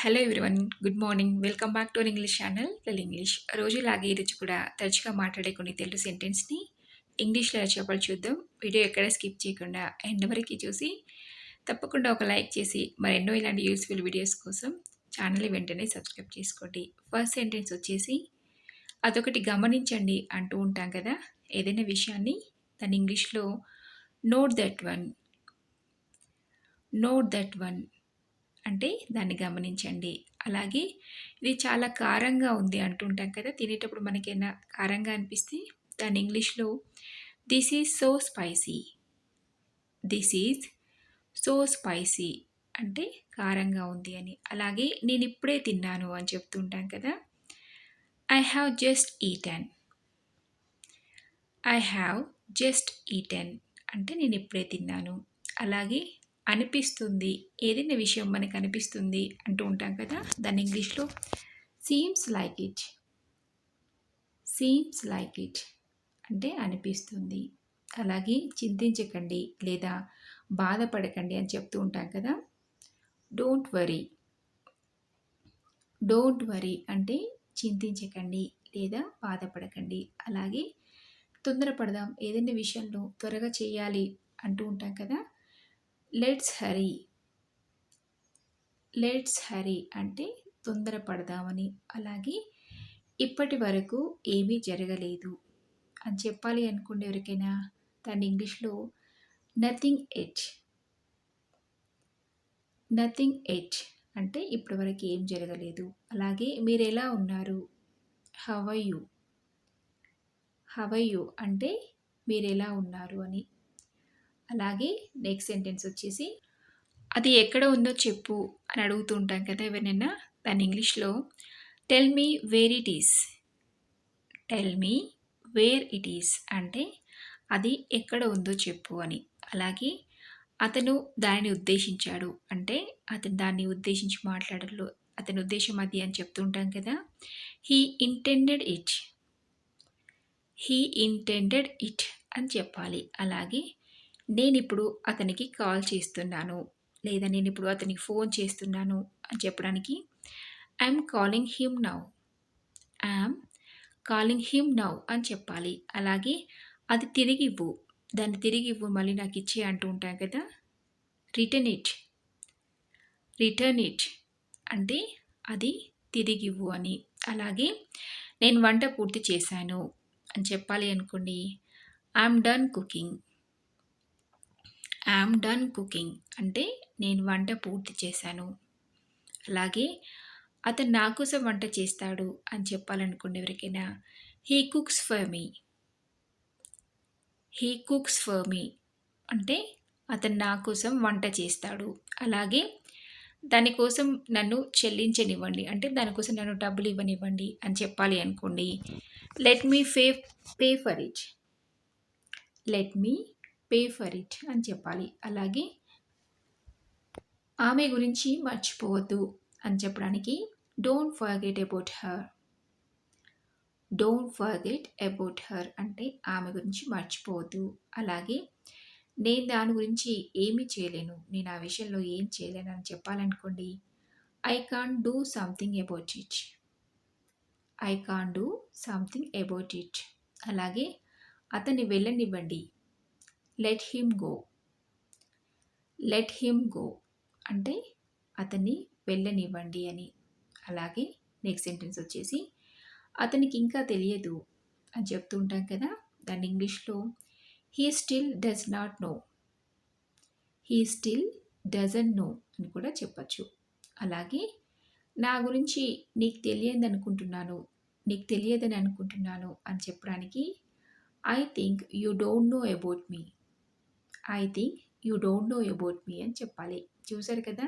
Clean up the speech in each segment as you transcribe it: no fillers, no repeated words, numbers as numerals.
Hello everyone. Good morning. Welcome back to our English channel లెల్ English. రోజులాగే ఈరోజు కూడా తరచుగా మాట్లాడే కొన్ని తెలుగు సెంటెన్స్‌ని ఇంగ్లీష్‌లో ఎలా చెప్పాలో చూద్దాం. వీడియో ఎక్కడ స్కిప్ చేయకుండా ఎండ్ వరకి చూసి తప్పకుండా ఒక లైక్ చేసి మరెన్నో ఇలాంటి యూస్‌ఫుల్ వీడియోస్ కోసం ఛానల్‌ని వెంటనే సబ్స్క్రైబ్ చేసుకోండి. ఫస్ట్ సెంటెన్స్ వచ్చేసి అదొకటి గమనించండి అంటూ ఉంటాం కదా! ఏదైనా విషయాన్ని దాన్ని ఇంగ్లీష్‌లో note that one. Note that one అంటే దాన్ని గమనించండి. అలాగే ఇది చాలా కారంగా ఉంది అంటుంటాం కదా! తినేటప్పుడు మనకేమైనా కారంగా అనిపిస్తే దాన్ని ఇంగ్లీష్‌లో this is so spicy. This is so spicy అంటే కారంగా ఉంది అని. అలాగే నేనిప్పుడే తిన్నాను అని చెప్తూ ఉంటాం కదా! I have just eaten. I have just eaten అంటే నేనిప్పుడే తిన్నాను. అలాగే అనిపిస్తుంది. ఏదైనా విషయం మనకు అనిపిస్తుంది అంటూ ఉంటాం కదా! దాన్ని ఇంగ్లీష్‌లో seems like it. Seems like it అంటే అనిపిస్తుంది. అలాగే చింతించకండి లేదా బాధపడకండి అని చెప్తూ ఉంటాం కదా! Don't worry. డోంట్ వరీ అంటే చింతించకండి లేదా బాధపడకండి. అలాగే తొందరపడదాం, ఏదైనా విషయంలో త్వరగా చేయాలి అంటూ ఉంటాం కదా! Let's hurry. లెట్స్ హరీ అంటే తొందరపడదామని. అలాగే ఇప్పటి వరకు ఏమీ జరగలేదు అని చెప్పాలి అనుకోండి ఎవరికైనా, దాన్ని ఇంగ్లీష్‌లో నథింగ్ ఎట్. నథింగ్ ఎట్ అంటే ఇప్పటివరకు ఏం జరగలేదు. అలాగే మీరెలా ఉన్నారు? How are you. How are you అంటే మీరెలా ఉన్నారు అని. అలాగే నెక్స్ట్ సెంటెన్స్ వచ్చేసి అది ఎక్కడ ఉందో చెప్పు అని అడుగుతూ ఉంటాం కదా ఎవరినైనా, దాన్ని ఇంగ్లీష్‌లో tell me wear it is. Tell me wear it is అంటే అది ఎక్కడ ఉందో చెప్పు అని. అలాగే అతను దానిని ఉద్దేశించాడు అంటే అతను దాన్ని ఉద్దేశించి మాట్లాడడంలో అతని ఉద్దేశం అది అని చెప్తూ ఉంటాం కదా! He intended it. He intended it అని చెప్పాలి. అలాగే నేనిప్పుడు అతనికి కాల్ చేస్తున్నాను లేదా నేనిప్పుడు అతనికి ఫోన్ చేస్తున్నాను అని చెప్పడానికి I'm calling him now. I'm calling him now అని చెప్పాలి. అలాగే అది తిరిగివ్వు. దాన్ని తిరిగివ్వు మళ్ళీ నాకిచ్చేయి అంటూ ఉంటాం కదా! Return it. రిటర్న్ ఇట్ అంటే అది తిరిగివ్వు అని. అలాగే నేను వంట పూర్తి చేశాను అని చెప్పాలి అనుకోండి, I'm done cooking. I'm done cooking అంటే నేను వంట పూర్తి చేశాను. అలాగే అతను నా కోసం వంట చేస్తాడు అని చెప్పాలనుకోండి ఎవరికైనా, he cooks for me. He cooks for me అంటే అతను నా కోసం వంట చేస్తాడు. అలాగే దానికోసం నన్ను చెల్లించనివ్వండి అంటే దానికోసం నన్ను డబ్బులు ఇవ్వనివ్వండి అని చెప్పాలి అనుకోండి, let me pay for it. Let me pay for it అని చెప్పాలి. అలాగే ఆమె గురించి మర్చిపోవద్దు అని చెప్పడానికి don't forget about her. Don't forget about her అంటే ఆమె గురించి మర్చిపోవద్దు. అలాగే నేను దాని గురించి ఏమీ చేయలేను, నేను ఆ విషయంలో ఏం చేయలేను అని చెప్పాలనుకోండి, I can't do something about it. I can't do something about it. అలాగే అతన్ని వెళ్ళనివ్వండి. Let him go. Let him go అంటే అతన్ని వెళ్ళనివ్వండి అని. అలాగే నెక్స్ట్ సెంటెన్స్ వచ్చేసి అతనికి ఇంకా తెలియదు అని చెప్తూ ఉంటాం కదా! దాన్ని ఇంగ్లీష్‌లో he still does not know. He still doesn't know అని కూడా చెప్పొచ్చు. అలాగే నా గురించి నీకు తెలియదనుకుంటున్నాను, నీకు తెలియదని అనుకుంటున్నాను అని చెప్పడానికి I think you don't know about me. I think you don't know about me అని చెప్పాలి. చూసారు కదా!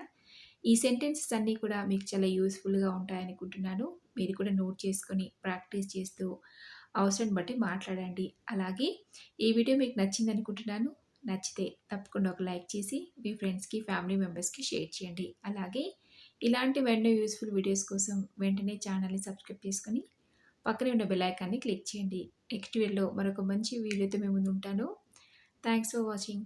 ఈ సెంటెన్సెస్ అన్నీ కూడా మీకు చాలా యూస్‌ఫుల్‌గా ఉంటాయనుకుంటున్నాను. మీరు కూడా నోట్ చేసుకొని ప్రాక్టీస్ చేస్తూ అవసరాన్ని బట్టి మాట్లాడండి. అలాగే ఈ వీడియో మీకు నచ్చిందనుకుంటున్నాను. నచ్చితే తప్పకుండా ఒక లైక్ చేసి మీ ఫ్రెండ్స్‌కి, ఫ్యామిలీ మెంబర్స్‌కి షేర్ చేయండి. అలాగే ఇలాంటి మరెన్నో యూస్‌ఫుల్ వీడియోస్ కోసం వెంటనే ఛానల్‌ని సబ్స్క్రైబ్ చేసుకొని పక్కనే ఉన్న బెల్ ఐకాన్‌ని క్లిక్ చేయండి. నెక్స్ట్ వీడియోలో మరొక మంచి వీడియోతో మీ ముందు ఉంటాను. Thanks for watching.